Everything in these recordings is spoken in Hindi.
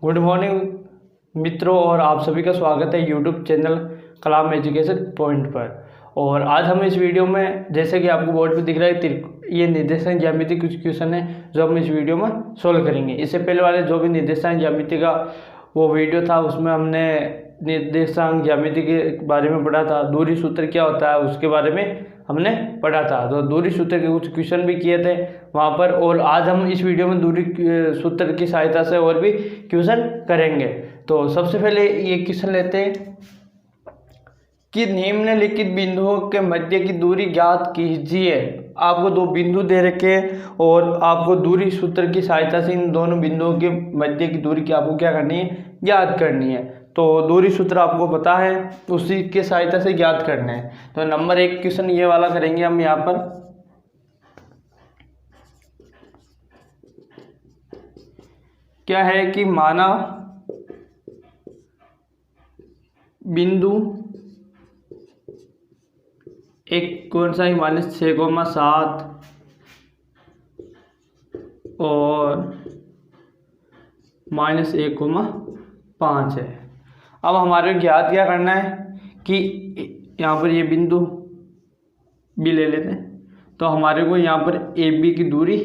गुड मॉर्निंग मित्रों, और आप सभी का स्वागत है यूट्यूब चैनल कलाम एजुकेशन पॉइंट पर। और आज हम इस वीडियो में, जैसे कि आपको बोर्ड पे दिख रहा है, ये निर्देशांक ज्यामिति कुछ क्वेश्चन है जो हम इस वीडियो में सोल्व करेंगे। इससे पहले वाले जो भी निर्देशांक ज्यामिति का वो वीडियो था, उसमें हमने निर्देशांक ज्यामिति के बारे में पढ़ा था, दूरी सूत्र क्या होता है उसके बारे में हमने पढ़ा था। तो दूरी सूत्र के कुछ क्वेश्चन भी किए थे वहाँ पर, और आज हम इस वीडियो में दूरी सूत्र की सहायता से और भी क्वेश्चन करेंगे। तो सबसे पहले ये क्वेश्चन लेते हैं कि निम्नलिखित बिंदुओं के मध्य की दूरी ज्ञात कीजिए। आपको दो बिंदु दे रखे और आपको दूरी सूत्र की सहायता से इन दोनों बिंदुओं के मध्य की दूरी की आपको क्या करनी है, ज्ञात करनी है। तो दूरी सूत्र आपको पता है, उसी के सहायता से ज्ञात करना है। तो नंबर 1 क्वेश्चन ये वाला करेंगे हम यहाँ पर। क्या है कि माना बिंदु एक कौन सा ही -6,7 और -1,5 है। अब हमारे ज्ञात क्या करना है कि यहाँ पर ये बिंदु भी ले लेते हैं। तो हमारे को यहाँ पर ए बी की दूरी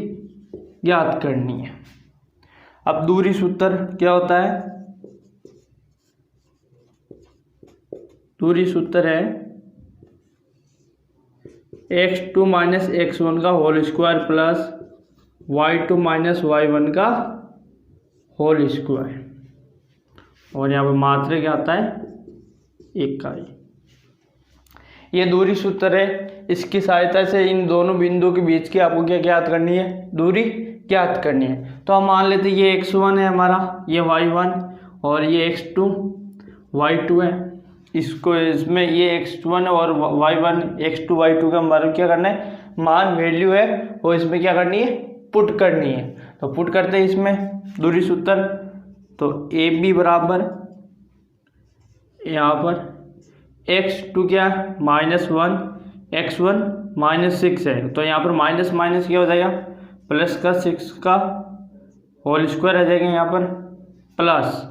ज्ञात करनी है। अब दूरी सूत्र क्या होता है? दूरी सूत्र है x2 - x1 का whole square plus y2 - y1 का होल स्क्वायर, और यहाँ पर मात्रा क्या आता है, इकाई। ये दूरी सूत्र है। इसकी सहायता से इन दोनों बिंदुओं के बीच की आपको क्या ज्ञात करनी है, दूरी ज्ञात करनी है। तो हम मान लेते हैं ये x1 है हमारा, ये y1, और ये x2 y2 है। इसको इसमें ये x1 और y1 x2 y2 का हमारा क्या करना है, मान वैल्यू है, और इसमें क्या करनी है, पुट करनी है। तो पुट करते हैं इसमें दूरी सूत्र। तो ए बी बराबर यहाँ पर x2 क्या है, -1, x1 -6 है। तो यहाँ पर माइनस माइनस क्या हो जाएगा, प्लस का 6 का होल स्क्वायर आ जाएगा यहाँ पर, प्लस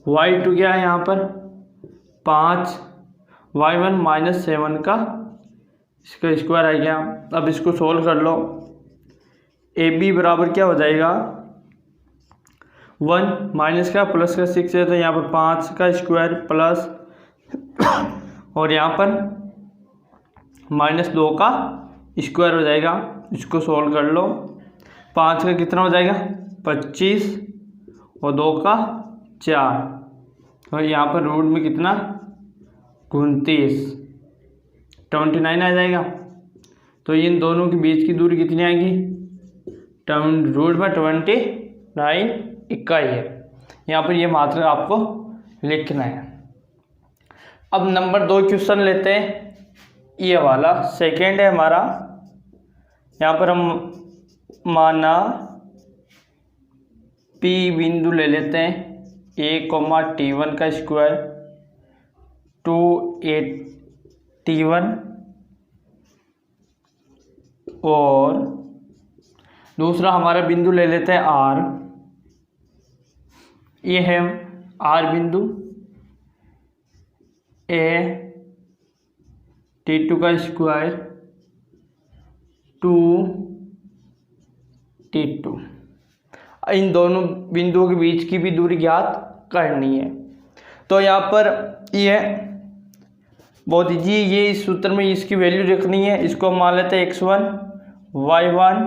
y2 क्या है यहाँ पर 5, y1 -7 का इसका स्क्वायर आ गया। अब इसको सोल्व कर लो। ए बी बराबर क्या हो जाएगा, 1 माइनस का प्लस का 6 है, तो यहाँ पर 5 का स्क्वायर प्लस और यहाँ पर -2 का स्क्वायर हो जाएगा। इसको सोल्व कर लो। 5 का कितना हो जाएगा, 25, और 2 का 4, तो यहाँ पर रूट में कितना 29 आ जाएगा। तो इन दोनों के बीच की दूरी कितनी आएगी, रूट में 29 इकाई है। यहाँ पर ये मात्रा आपको लिखना है। अब नंबर 2 क्वेश्चन लेते हैं, ये वाला सेकेंड है हमारा। यहाँ पर हम माना P बिंदु ले लेते हैं, a, T1 का स्क्वायर 2a T1, और दूसरा हमारा बिंदु ले लेते हैं R। ये है R बिंदु, a T2 का स्क्वायर 2T2। इन दोनों बिंदुओं के बीच की भी दूरी ज्ञात करनी है। तो यहाँ पर ये बहुत ईजी, ये इस सूत्र में इसकी वैल्यू रखनी है। इसको हम मान लेते हैं x1 y1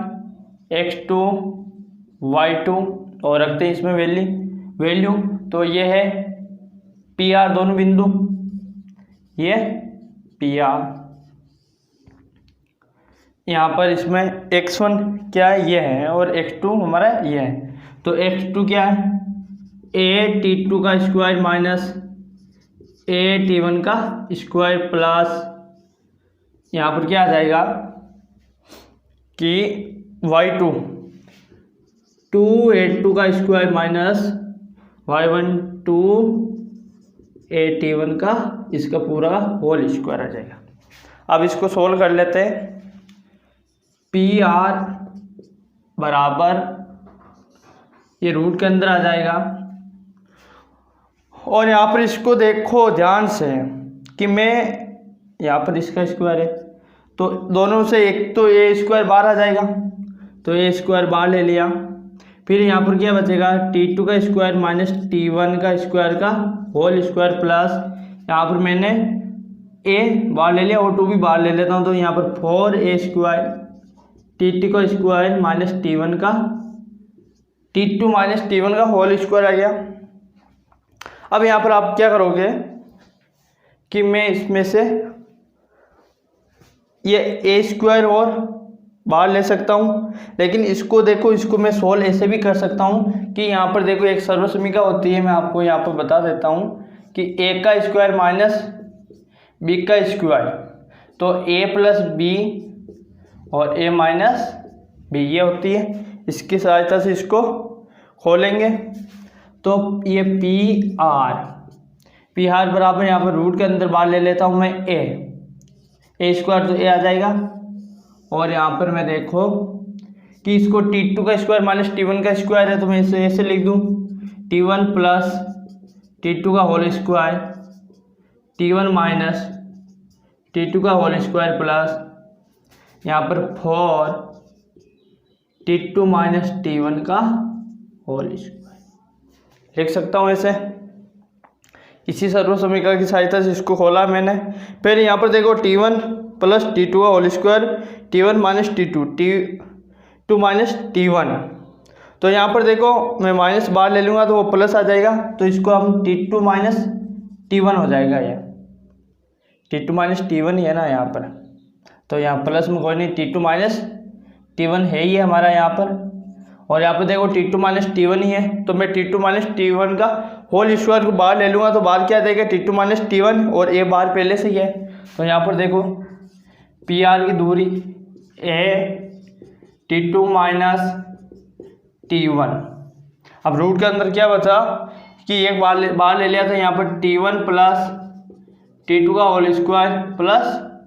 x2 y2, और रखते हैं इसमें वैल्यू। तो ये है PR, दोनों बिंदु, ये PR। यहाँ पर इसमें x1 क्या है, ये है, और x2 हमारा ये है। तो x2 क्या है, a T2 का स्क्वायर माइनस a T1 का स्क्वायर प्लस यहाँ पर क्या आ जाएगा कि y2 2a2 का square minus y1 2a T1 का इसका पूरा होल स्क्वायर आ जाएगा। अब इसको सोल्व कर लेते हैं। PR बराबर, ये रूट के अंदर आ जाएगा, और यहाँ पर इसको देखो ध्यान से कि मैं यहाँ पर इसका स्क्वायर है तो दोनों से एक तो ए स्क्वायर बाहर आ जाएगा, तो ए स्क्वायर बाहर ले लिया। फिर यहाँ पर क्या बचेगा, T2 का स्क्वायर माइनस T1 का स्क्वायर का होल स्क्वायर प्लस यहाँ पर मैंने ए बाहर ले लिया और 2 भी बाहर ले लेता हूँ, तो यहाँ पर 4a स्क्वायर T2 का स्क्वायर माइनस T1 का T2 माइनस T1 का होल स्क्वायर आ गया। अब यहाँ पर आप क्या करोगे कि मैं इसमें से ये ए स्क्वायर और बाहर ले सकता हूँ, लेकिन इसको देखो, इसको मैं सोल्व ऐसे भी कर सकता हूँ कि यहाँ पर देखो एक सर्वसमीका होती है, मैं आपको यहाँ पर बता देता हूँ कि ए का स्क्वायर माइनस बी का स्क्वायर, तो ए प्लस बी और ए माइनस बी ये होती है। इसकी सहायता से इसको खोलेंगे तो ये पी आर बराबर यहाँ पर रूट के अंदर बाहर ले लेता हूँ मैं ए स्क्वायर, तो ए आ जाएगा। और यहाँ पर मैं देखो कि इसको T2 का स्क्वायर माइनस T1 का स्क्वायर है, तो मैं इसे ऐसे लिख दूँ T1 प्लस T2 का whole square T1 minus T2 का होल स्क्वायर प्लस यहाँ पर 4 T2 माइनस T1 का होल स्क्वायर लिख सकता हूँ ऐसे। इसी सर्वसमीकरण की सहायता से इसको खोला मैंने। फिर यहाँ पर देखो T1 प्लस T2 का whole square T1 minus T2 minus T1, तो यहाँ पर देखो मैं माइनस बाहर ले लूँगा तो वो प्लस आ जाएगा, तो इसको हम T2 माइनस T1 हो जाएगा। ये T2 माइनस T1 ही है ना यहाँ पर, तो यहाँ प्लस में कोई नहीं, T2 माइनस T1 है ही हमारा यहाँ पर। और यहाँ पर देखो T2 माइनस T1 ही है, तो मैं T2 माइनस T1 का होल स्क्वायर को बाहर ले लूँगा तो बाहर क्या देगा T2 माइनस T1 और ए बाहर पहले से ही है। तो यहाँ पर देखो पी आर की दूरी ए T2 माइनस T1। अब रूट के अंदर क्या बचा कि एक बाहर ले लिया था, यहाँ पर T1 प्लस T2 का होल स्क्वायर प्लस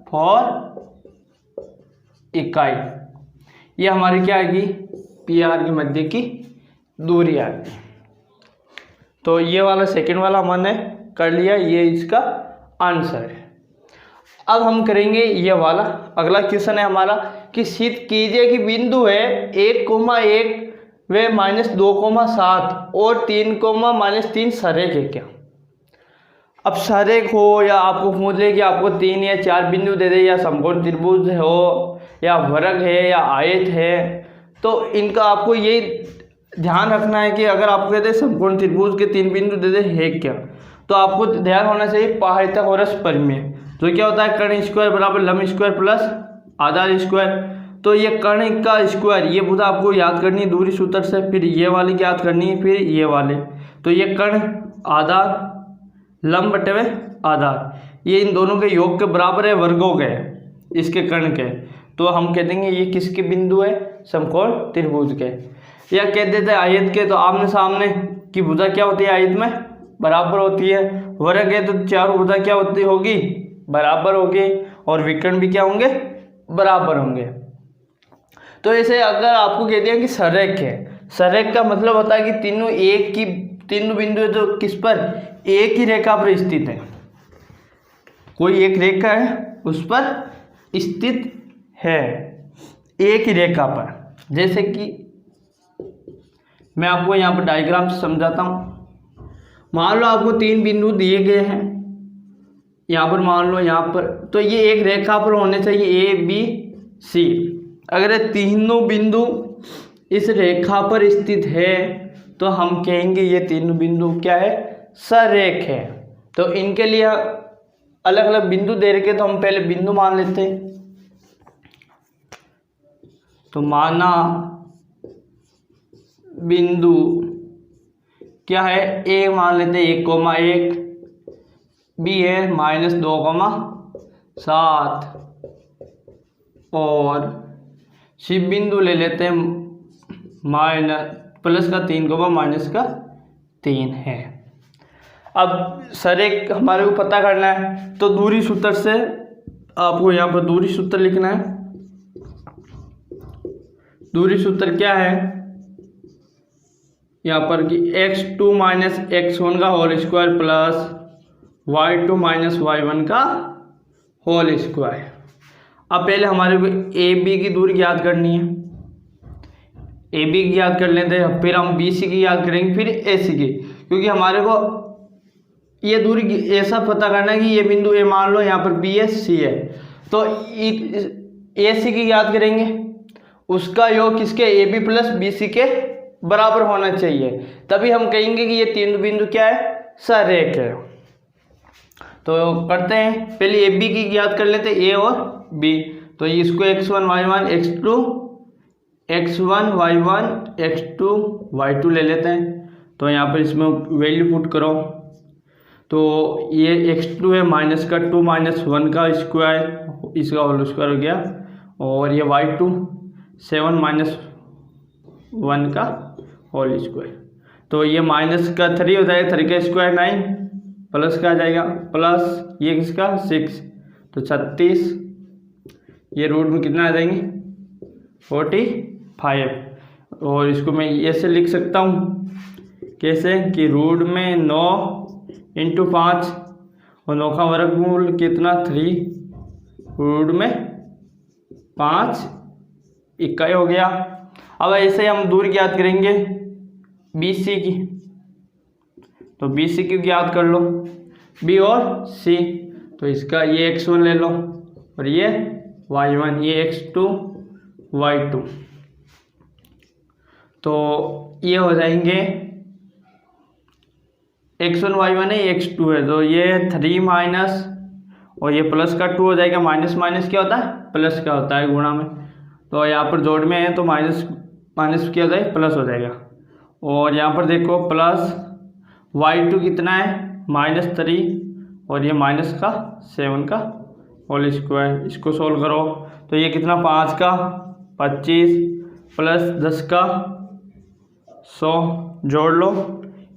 4 इकाई, ये हमारी क्या आएगी पी आर के मध्य की दूरी आएगी। तो ये वाला सेकंड वाला हमने कर लिया, ये इसका आंसर है। अब हम करेंगे ये वाला अगला क्वेश्चन है हमारा कि सिद्ध कीजिए कि बिंदु है 1,1 व -2,7 और 3,-3 सरेख है क्या। अब सरेख हो या आपको पूछ ले कि आपको 3 या 4 बिंदु दे दे, या समकोण त्रिभुज हो या वर्ग है या आयत है, तो इनका आपको ये ध्यान रखना है कि अगर आपको कहते हैं समकोण त्रिभुज के 3 बिंदु दे दे है क्या, तो आपको ध्यान होना चाहिए पाइथागोरस प्रमेय, जो क्या होता है कर्ण स्क्वायर बराबर लंब स्क्वायर प्लस आधार स्क्वायर। तो ये कर्ण का स्क्वायर ये बुधा आपको याद करनी है दूरी सूत्र से, फिर ये वाली याद करनी है, फिर ये वाले, तो ये कर्ण आधार लंब बटे में आधार, ये इन दोनों के योग के बराबर है, वर्गों के इसके कर्ण के, तो हम कह देंगे ये किसके बिंदु है समकोण त्रिभुज के। या कह देते हैं आयत के, तो आमने सामने की भुजा क्या होती है आयत में बराबर होती है, वर्ग है तो चारों भुजा क्या होती होगी बराबर होगी, और विकर्ण भी क्या होंगे बराबर होंगे। तो ऐसे अगर आपको कह दिया कि सरेख है, सरेख का मतलब होता है कि तीनों बिंदु जो किस पर एक ही रेखा पर स्थित है, कोई एक रेखा है उस पर स्थित है एक ही रेखा पर। जैसे कि मैं आपको यहाँ पर डायग्राम से समझाता हूँ। मान लो आपको 3 बिंदु दिए गए हैं, यहाँ पर मान लो यहाँ पर, तो ये एक रेखा पर होने चाहिए A B C। अगर ये तीनों बिंदु इस रेखा पर स्थित है तो हम कहेंगे ये तीनों बिंदु क्या है सरेख है। तो इनके लिए अलग अलग बिंदु दे रखे, तो हम पहले बिंदु मान लेते हैं। तो माना बिंदु क्या है ए मान लेते हैं 1,1, बी है -2,7 और सी बिंदु ले लेते हैं +3, है। अब सरेख हमारे को पता करना है, तो दूरी सूत्र से आपको यहाँ पर दूरी सूत्र लिखना है। दूरी सूत्र क्या है यहाँ पर कि x2 माइनस x1 का whole square plus y2 minus y1 का होल स्क्वायर। अब पहले हमारे को ए बी की दूरी याद करनी है, ए बी की याद कर लेते हैं, फिर हम बी सी की याद करेंगे, फिर ए सी की, क्योंकि हमारे को ये दूरी ऐसा पता करना है कि ये बिंदु ए मान लो यहाँ पर बी है सी है, तो ए सी की याद करेंगे, उसका योग किसके A B plus B C के बराबर होना चाहिए, तभी हम कहेंगे कि ये तीन बिंदु क्या है, सरेख है। तो करते हैं, पहले ए बी की याद कर लेते हैं, ए और बी, तो इसको x1 y1 x2 x1 y1 x2 y2 ले लेते हैं। तो यहाँ पर इसमें वैल्यू पुट करो, तो ये x2 है माइनस का 2 माइनस 1 का स्क्वायर, इसका होल स्क्वायर हो गया, और ये y2 7 माइनस 1 का होल स्क्वायर, तो ये माइनस का 3 हो जाएगा, 3 का स्क्वायर 9, प्लस का आ जाएगा, प्लस ये किसका 6, तो 36, ये रूट में कितना आ जाएंगे 45, और इसको मैं ऐसे लिख सकता हूँ, कैसे कि रूट में 9 इंटू 5 और 9 का वर्गमूल कितना 3, रूट में 5 इक्का हो गया। अब ऐसे हम दूरी याद करेंगे बी सी की, तो बी सी की याद कर लो, बी और सी, तो इसका ये x1 ले लो और ये y1, ये x2 y2, तो ये हो जाएंगे x1 y1 है, ये x2 है, तो ये 3 माइनस और ये प्लस का 2 हो जाएगा, माइनस माइनस क्या होता है प्लस का होता है गुणा में, तो यहाँ पर जोड़ में है तो माइनस माइनस क्या हो जाएगा प्लस हो जाएगा, और यहाँ पर देखो प्लस y2 कितना है -3 और ये माइनस का 7 का होल स्क्वायर, इसको सोल्व करो तो ये कितना 5 का 25 प्लस 10 का 100 जोड़ लो,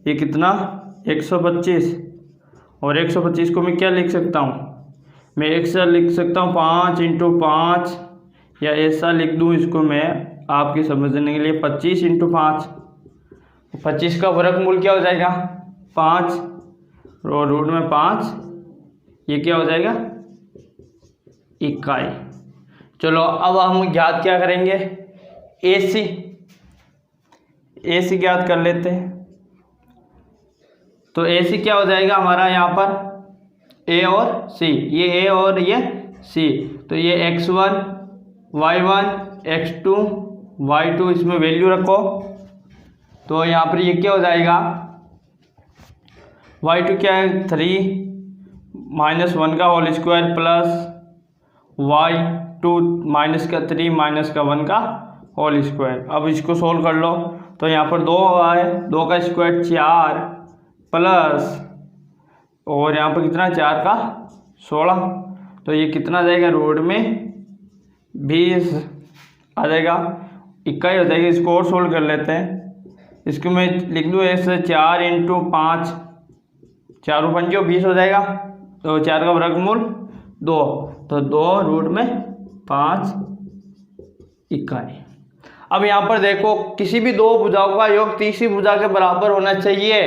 ये कितना 125, और 125 को मैं क्या लिख सकता हूँ, मैं ऐसा लिख सकता हूँ 5 इंटू 5, या ऐसा लिख दूँ इसको मैं आपके समझने के लिए 25 इंटू 5, 25 का वर्गमूल क्या हो जाएगा 5 और रूट में 5, ये क्या हो जाएगा इकाई। चलो अब हम ज्ञात क्या करेंगे AC, AC ज्ञात कर लेते हैं, तो AC क्या हो जाएगा हमारा यहाँ पर A और C, ये A और ये C, तो ये x1 y1 x2 y2 इसमें वैल्यू रखो, तो यहाँ पर ये क्या हो जाएगा y2 क्या है 3 माइनस 1 का whole square plus y2 minus का 3 माइनस का 1 का होल स्क्वायर। अब इसको सोल्व कर लो, तो यहाँ पर 2 है, 2 का स्क्वायर 4 प्लस और यहाँ पर कितना 4 का 16, तो ये कितना आ जाएगा रूट में 20 आ जाएगा, इक्कीस हो जाएगी। इसको और सोल्व कर लेते हैं, इसको मैं लिख दूँ ऐसे 4 इंटू 5, 4 पंजे 20 हो जाएगा, तो 4 का वर्गमूल 2, तो 2 रूट में 5 इकाई। अब यहाँ पर देखो किसी भी दो भुजाओं का योग तीसरी भुजा के बराबर होना चाहिए,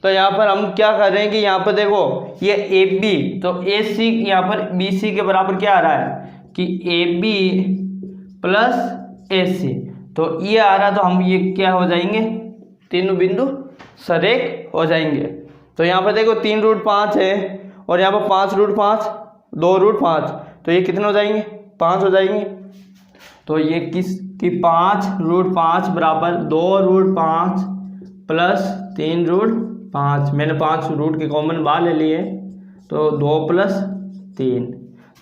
तो यहाँ पर हम क्या कर रहे हैं कि यहाँ पर देखो ये ए बी, तो ए सी यहाँ पर बी सी के बराबर क्या आ रहा है कि ए बी प्लस ए सी, तो ये आ रहा, तो हम ये क्या हो जाएंगे तीनों बिंदु सरेख हो जाएंगे। तो यहाँ पर देखो 3 रूट 5 है और यहाँ पर 5 रूट 5, 2 रूट 5, तो ये कितने हो जाएंगे 5 हो जाएंगे, तो ये किसकी 5 रूट 5 बराबर 2 रूट 5 प्लस 3 रूट 5, मैंने 5 रूट के कॉमन बाहर ले लिए, तो 2 प्लस 3,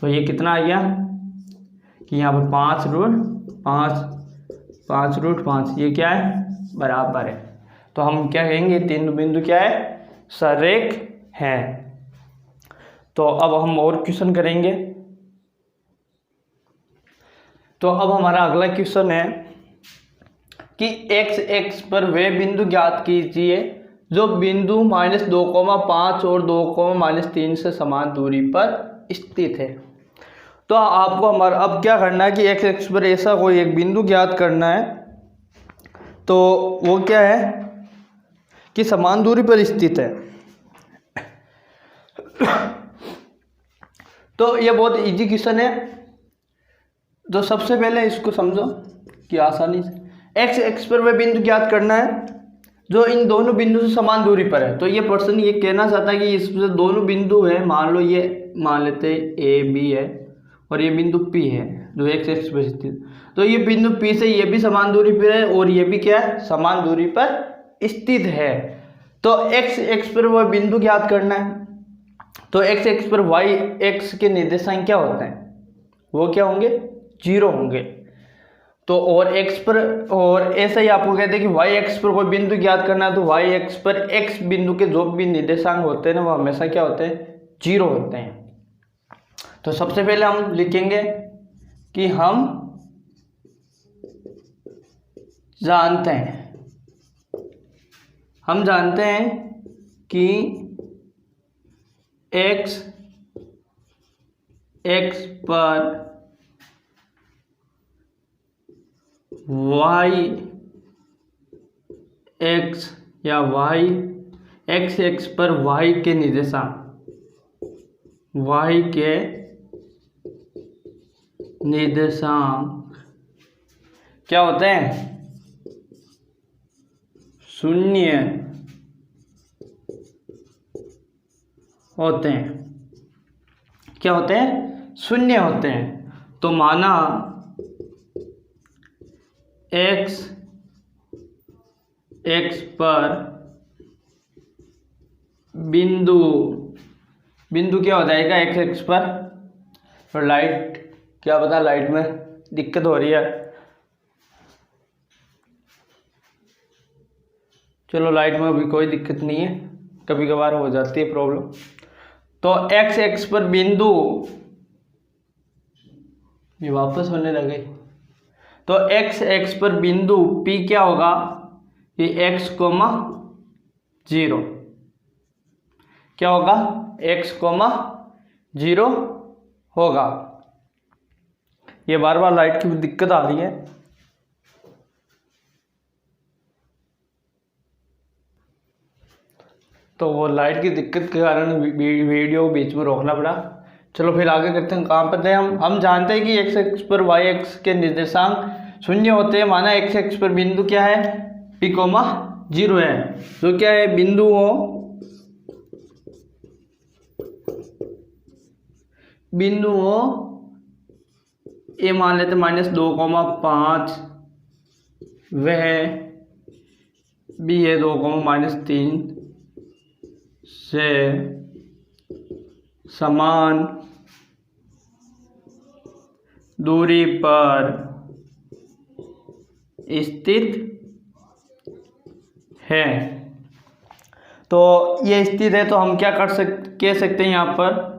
तो ये कितना आ गया कि यहाँ पर 5 रूट 5 ये क्या है बराबर है, तो हम क्या कहेंगे तीन बिंदु क्या है सरेख है। तो अब हम और क्वेश्चन करेंगे, तो अब हमारा अगला क्वेश्चन है कि x पर वे बिंदु ज्ञात कीजिए जो बिंदु -2,5 और 2,-3 से समान दूरी पर स्थित है। तो आपको हमारा अब क्या करना है कि x पर ऐसा कोई एक बिंदु ज्ञात करना है, तो वो क्या है की समान दूरी पर स्थित है। तो ये बहुत इजी क्वेश्चन है। तो सबसे पहले इसको समझो कि आसानी से एक्स एक्स पर वह बिंदु ज्ञात करना है जो इन दोनों बिंदु से समान दूरी पर है। तो ये पर्सन ये कहना चाहता है कि इसमें दोनों बिंदु है, मान लो ये मान लेते हैं ए बी है और ये बिंदु पी है जो एक्स एक्स पर स्थित। तो ये बिंदु पी से ये भी समान दूरी पर है और ये भी क्या है, समान दूरी पर स्थित है। तो एक्स एक्स पर वह बिंदु ज्ञात करना है। तो एक्स एक्स पर वाई एक्स के निर्देशांक क्या होते हैं, वो क्या होंगे, 0 होंगे। तो और एक्स पर, और ऐसा ही आपको कहते हैं कि वाई एक्स पर कोई बिंदु ज्ञात करना है तो वाई एक्स पर एक्स बिंदु के जो भी निर्देशांक होते हैं ना वो हमेशा क्या होते हैं, 0 होते हैं। तो सबसे पहले हम लिखेंगे कि हम जानते हैं कि एक्स एक्स पर वाई एक्स या वाई एक्स एक्स पर वाई के निर्देशांक क्या होते हैं, 0 होते हैं। क्या होते हैं, 0 होते हैं। तो माना एक्स एक्स पर बिंदु क्या हो जाएगा एक्स एक्स पर। और लाइट क्या पता, लाइट में दिक्कत हो रही है, चलो लाइट में अभी कोई दिक्कत नहीं है, कभी कभार हो जाती है प्रॉब्लम। तो एक्स एक्स पर बिंदु, ये वापस होने लगे। तो एक्स एक्स पर बिंदु P क्या होगा, ये x, 0 क्या होगा, x, 0 होगा। ये बार बार लाइट की दिक्कत आ रही है। तो वो लाइट की दिक्कत के कारण वीडियो बीच में रोकना पड़ा। चलो फिर आगे करते हैं, कहाँ पर थे हम जानते हैं कि एक्स एक्स पर वाई एक्स के निर्देशांक 0 होते हैं। माना एक्स एक्स पर बिंदु क्या है, P, 0 है। तो क्या है, बिंदु हो ए मान लेते -2,5, वह भी है 2,-3 से समान दूरी पर स्थित है। तो ये स्थित है, तो हम क्या कह सकते हैं यहाँ पर,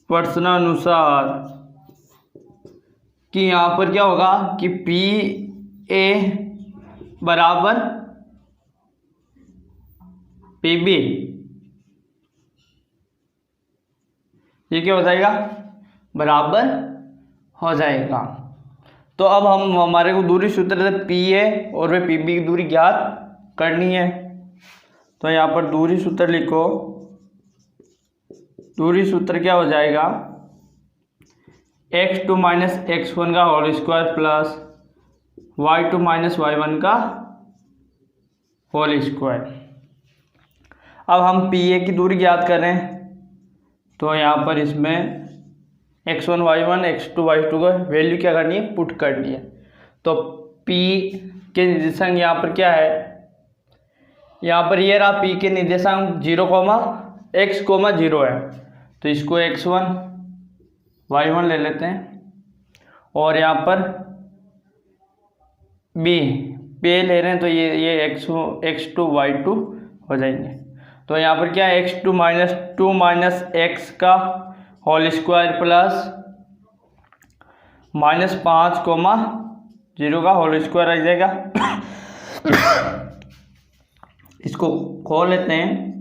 प्रश्नानुसार कि यहाँ पर क्या होगा कि पी ए बराबर पी बी, ये क्या हो जाएगा, बराबर हो जाएगा। तो अब हम हमारे को दूरी सूत्र से पी ए और वे पी बी की दूरी ज्ञात करनी है। तो यहाँ पर दूरी सूत्र लिखो। दूरी सूत्र क्या हो जाएगा, x2 - x1 का whole square plus y2 - y1 का होल स्क्वायर। अब हम पी ए की दूरी ज्ञात करें तो यहाँ पर इसमें x1 y1 x2 y2 को वैल्यू क्या करनी है, पुट करनी है। तो p के निर्देशांक यहाँ पर क्या है, यहाँ पर ये रहा p के निर्देशांक 0, x, 0 है। तो इसको x1 y1 ले लेते हैं और यहाँ पर b पे ले रहे हैं तो ये x2 y2 हो जाएंगे। तो यहाँ पर क्या है, x2 - 2 - x का होल स्क्वायर प्लस -5, 0 का होल स्क्वायर आ जाएगा। इसको खोल लेते हैं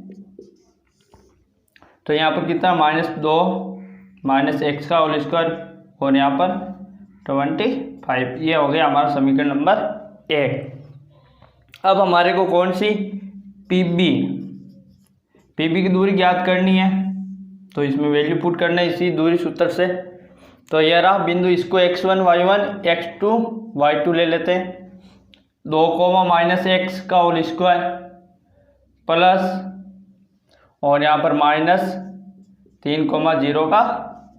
तो यहाँ पर कितना, -2 - x का होल स्क्वायर और यहाँ पर 25। ये हो गया हमारा समीकरण नंबर 1। अब हमारे को कौन सी पी बी की दूरी ज्ञात करनी है, तो इसमें वैल्यू पुट करना है इसी दूरी सूत्र से। तो यह रहा बिंदु, इसको x1 y1 x2 y2 ले लेते हैं, 2 माइनस एक्स का होल स्क्वायर प्लस और यहाँ पर -3 का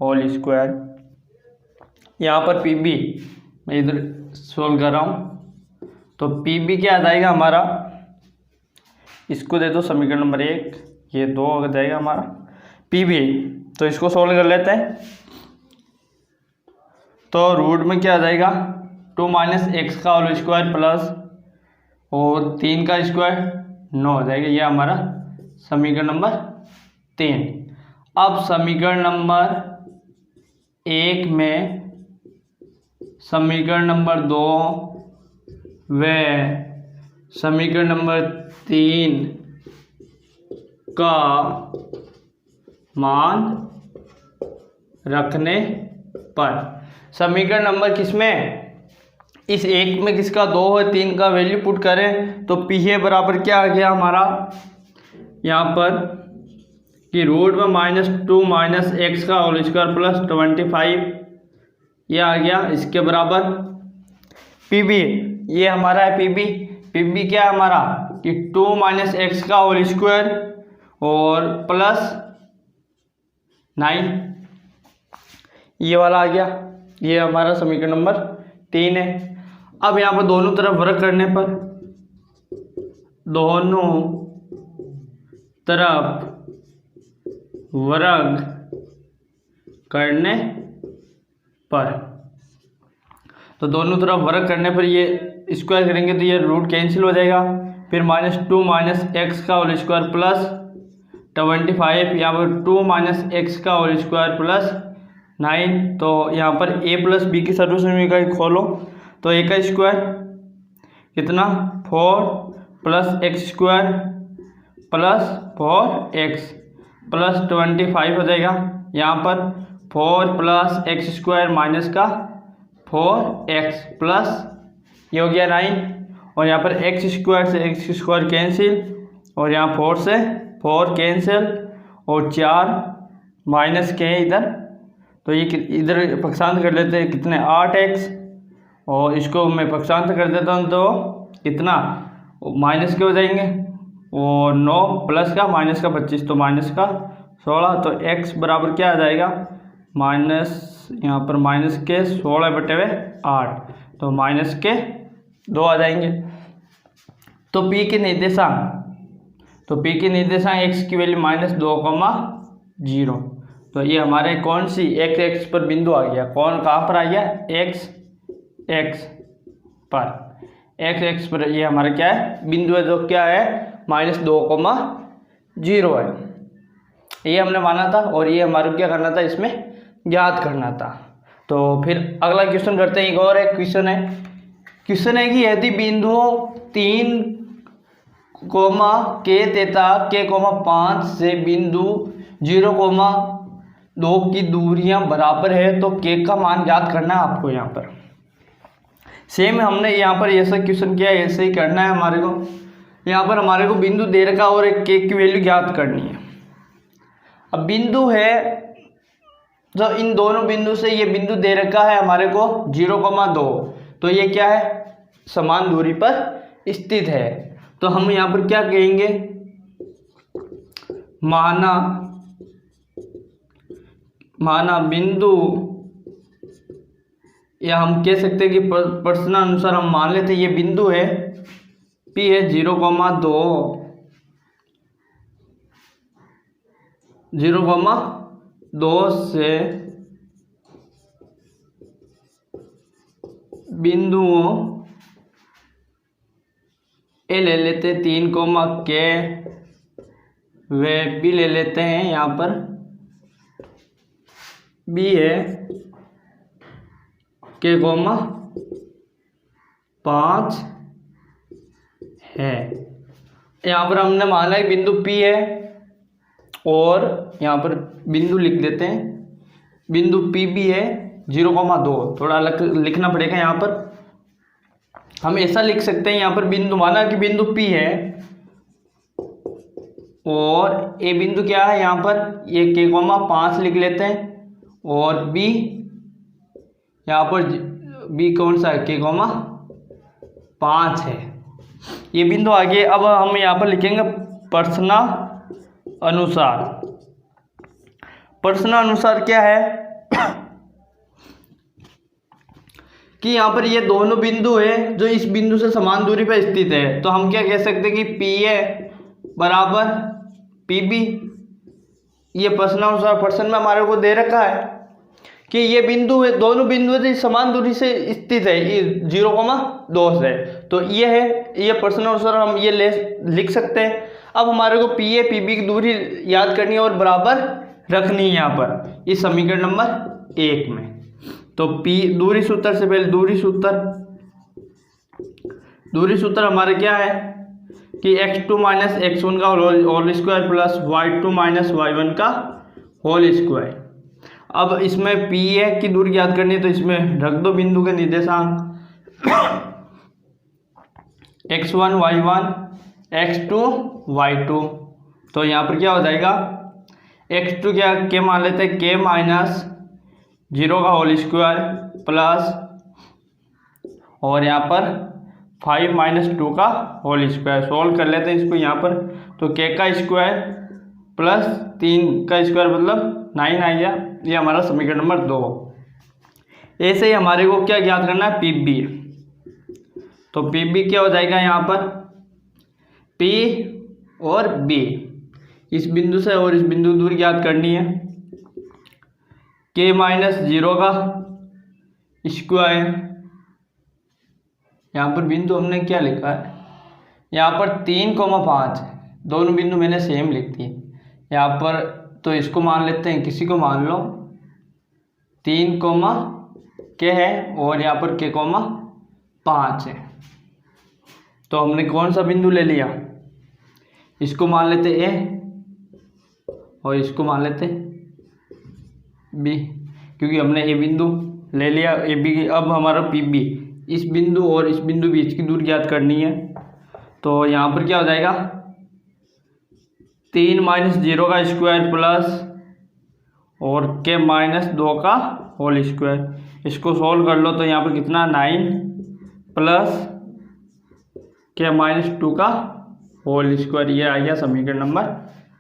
होल स्क्वायर। यहाँ पर पी बी मैं इधर सोल्व कर रहा हूँ, तो पी बी क्या आ जाएगा हमारा, इसको दे दो समीकरण नंबर 1, ये 2 हो जाएगा हमारा पी बी। तो इसको सोल्व कर लेते हैं, तो रूट में क्या आ जाएगा 2 माइनस एक्स का होल स्क्वायर प्लस और 3 का स्क्वायर 9 हो जाएगा। ये हमारा समीकरण नंबर 3। अब समीकरण नंबर 1 में समीकरण नंबर 2 व समीकरण नंबर 3 का मान रखने पर समीकरण नंबर किसमें, इस 1 में किसका 2 है 3 का वैल्यू पुट करें, तो पी है बराबर क्या आ गया हमारा यहाँ पर कि रूट में -2 माइनस एक्स का होल स्क्वायर प्लस 25 ये आ गया। इसके बराबर पी बी, ये हमारा है पी बी क्या है हमारा कि 2 माइनस एक्स का होल स्क्वायर और प्लस 9, ये वाला आ गया। ये हमारा समीकरण नंबर 3 है। अब यहाँ पर दोनों तरफ वर्ग करने पर, दोनों तरफ वर्ग करने पर, तो दोनों तरफ वर्ग करने पर ये स्क्वायर करेंगे तो ये रूट कैंसिल हो जाएगा। फिर -2 माइनस एक्स का होल स्क्वायर प्लस 25, यहाँ पर 2 माइनस एक्स का होल स्क्वायर प्लस 9, तो यहाँ पर a प्लस बी की सर्व समीकरण का खोलो, तो a का स्क्वायर कितना 4 plus x square plus 4x plus 25 हो जाएगा। यहाँ पर 4 प्लस एक्स स्क्वायर माइनस का 4x प्लस ये हो गया 9, और यहाँ पर एक्स स्क्वायर से एक्स स्क्वायर कैंसिल और यहाँ 4 से 4 कैंसिल और 4 माइनस के इधर, तो ये इधर पक्षांत कर लेते हैं कितने 8x, और इसको मैं पक्षांत कर देता हूँ तो कितना माइनस के हो जाएंगे, और 9 प्लस का माइनस का 25 तो माइनस का 16, तो x बराबर क्या आ जाएगा माइनस, यहाँ पर माइनस के 16/8, तो माइनस के 2 आ जाएंगे। तो p के निर्देशांक, तो p के निर्देशांक x की वैल्यू -2,0, तो ये हमारे कौन सी x पर बिंदु आ गया, कौन कहाँ पर आ गया x पर, ये हमारा क्या है बिंदु है, जो क्या है -2,0 है, ये हमने माना था और ये हमारे क्या करना था, इसमें ज्ञात करना था। तो फिर अगला क्वेश्चन करते हैं। एक और एक क्वेश्चन है कि यदि बिंदुओं 3, k तथा k,5 से बिंदु 0,2 की दूरियां बराबर है तो k का मान ज्ञात करना है आपको। यहाँ पर सेम हमने यहाँ पर ऐसा क्वेश्चन किया, ऐसे ही करना है हमारे को। यहाँ पर हमारे को बिंदु दे रखा और एक k की वैल्यू ज्ञात करनी है। अब बिंदु है, जो इन दोनों बिंदु से ये बिंदु दे रखा है हमारे को 0,2, तो ये क्या है समान दूरी पर स्थित है। तो हम यहाँ पर क्या कहेंगे, माना बिंदु, या हम कह सकते हैं कि प्रश्न अनुसार हम मान लेते हैं ये बिंदु है P है 0,2 से बिंदुओं ए ले लेते हैं 3, k व B ले लेते हैं, यहाँ पर B है k,5 है। यहाँ पर हमने माना है बिंदु P है और यहाँ पर बिंदु लिख देते हैं, बिंदु P भी है 0,2, थोड़ा अलग लिखना पड़ेगा यहाँ पर। हम ऐसा लिख सकते हैं, यहाँ पर बिंदु माना कि बिंदु P है और ए बिंदु क्या है, यहाँ पर ये k,5 लिख लेते हैं और B यहाँ पर B कौन सा है, k,5 है, ये बिंदु आ गए। अब हम यहाँ पर लिखेंगे प्रश्नानुसार। प्रश्नानुसार क्या है कि यहाँ पर ये दोनों बिंदु है जो इस बिंदु से समान दूरी पर स्थित है, तो हम क्या कह सकते हैं कि PA बराबर PB। ये प्रश्नानुसार प्रश्न में हमारे को दे रखा है कि ये बिंदु है, दोनों बिंदु जो समान दूरी से स्थित है, ये 0,2 से, तो ये है, ये प्रश्नानुसार हम ये लिख सकते हैं। अब हमारे को PA PB की दूरी याद करनी है और बराबर रखनी है यहाँ पर इस समीकरण नंबर 1 में। तो दूरी सूत्र से पहले दूरी सूत्र हमारे क्या है कि x2 माइनस x1 का whole square plus y2 minus y1 का होल स्क्वायर। अब इसमें PA की दूरी याद करनी है, तो इसमें रख दो बिंदु के निर्देशांक x1 y1 x2 y2। तो यहाँ पर क्या हो जाएगा, x2 क्या के मान लेते हैं k माइनस 0 का होल स्क्वायर प्लस और यहाँ पर 5 माइनस 2 का होल स्क्वायर। सोल्व कर लेते हैं इसको यहाँ पर, तो k का स्क्वायर प्लस 3 का स्क्वायर मतलब 9 आ गया। ये हमारा समीकरण नंबर 2। ऐसे ही हमारे को क्या ज्ञात करना है, PB। तो PB क्या हो जाएगा, यहाँ पर P और B, इस बिंदु से और इस बिंदु की दूरी ज्ञात करनी है, k माइनस 0 का स्क्वायर। यहाँ पर बिंदु हमने क्या लिखा है, यहाँ पर 3,5 है, दोनों बिंदु मैंने सेम लिख दिए यहाँ पर, तो इसको मान लेते हैं, किसी को मान लो 3, k है और यहाँ पर k,5 है। तो हमने कौन सा बिंदु ले लिया, इसको मान लेते A और इसको मान लेते B, क्योंकि हमने A बिंदु ले लिया AB की। अब हमारा PB, इस बिंदु और इस बिंदु बीच की दूरी ज्ञात करनी है, तो यहाँ पर क्या हो जाएगा 3 माइनस 0 का स्क्वायर प्लस और k माइनस 2 का होल स्क्वायर। इसको सोल्व कर लो तो यहाँ पर कितना 9 प्लस k माइनस 2 का होल स्क्वायर। ये आ गया समीकरण नंबर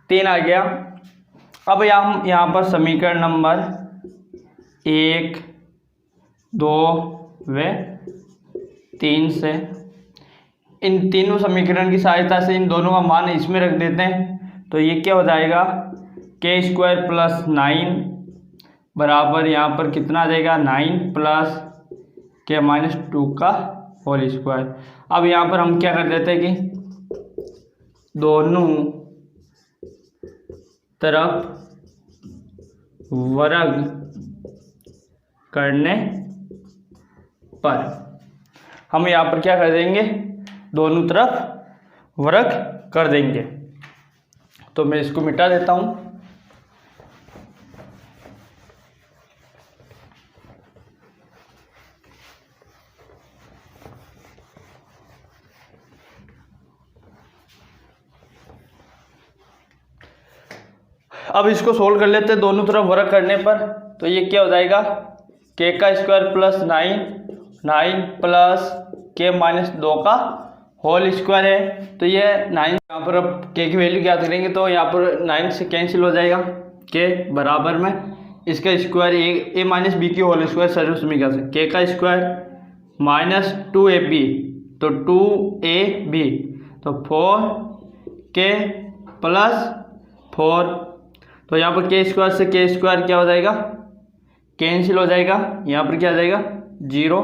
3 आ गया। अब यहाँ पर समीकरण नंबर 1, 2 व 3 से इन तीनों समीकरण की सहायता से इन दोनों का मान इसमें रख देते हैं, तो ये क्या हो जाएगा k स्क्वायर प्लस 9 बराबर यहाँ पर कितना आ जाएगा 9 प्लस k माइनस 2 का होल स्क्वायर। अब यहाँ पर हम क्या कर देते हैं कि दोनों तरफ वर्ग करने पर हम यहाँ पर क्या कर देंगे, दोनों तरफ वर्ग कर देंगे। तो मैं इसको मिटा देता हूँ। अब इसको सोल्व कर लेते हैं दोनों तरफ वर्ग करने पर, तो ये क्या हो जाएगा k का square plus 9 plus k minus 2 का होल स्क्वायर है। तो ये 9 यहाँ पर अब k की वैल्यू क्या करेंगे, तो यहाँ पर 9 से कैंसिल हो जाएगा, k बराबर में इसका स्क्वायर a माइनस बी की होल स्क्वायर सर्व समीकरण से k का स्क्वायर माइनस 2ab, तो 2ab, तो 4k प्लस 4। तो यहाँ पर k स्क्वायर से k स्क्वायर क्या हो जाएगा, कैंसिल हो जाएगा, यहाँ पर क्या आ जाएगा 0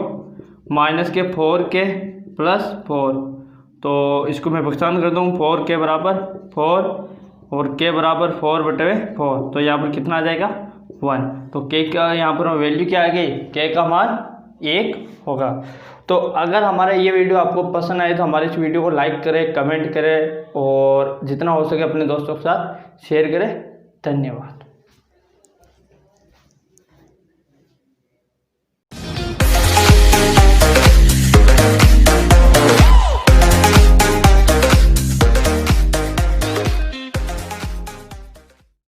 माइनस के 4k प्लस 4। तो इसको मैं भुगतान कर दूँ, 4k बराबर 4 और k बराबर 4/4, तो यहाँ पर कितना आ जाएगा 1। तो k का यहाँ पर वैल्यू क्या आ गई, k का मान 1 होगा। तो अगर हमारा ये वीडियो आपको पसंद आए तो हमारे इस वीडियो को लाइक करें, कमेंट करें और जितना हो सके अपने दोस्तों के साथ शेयर करें। धन्यवाद।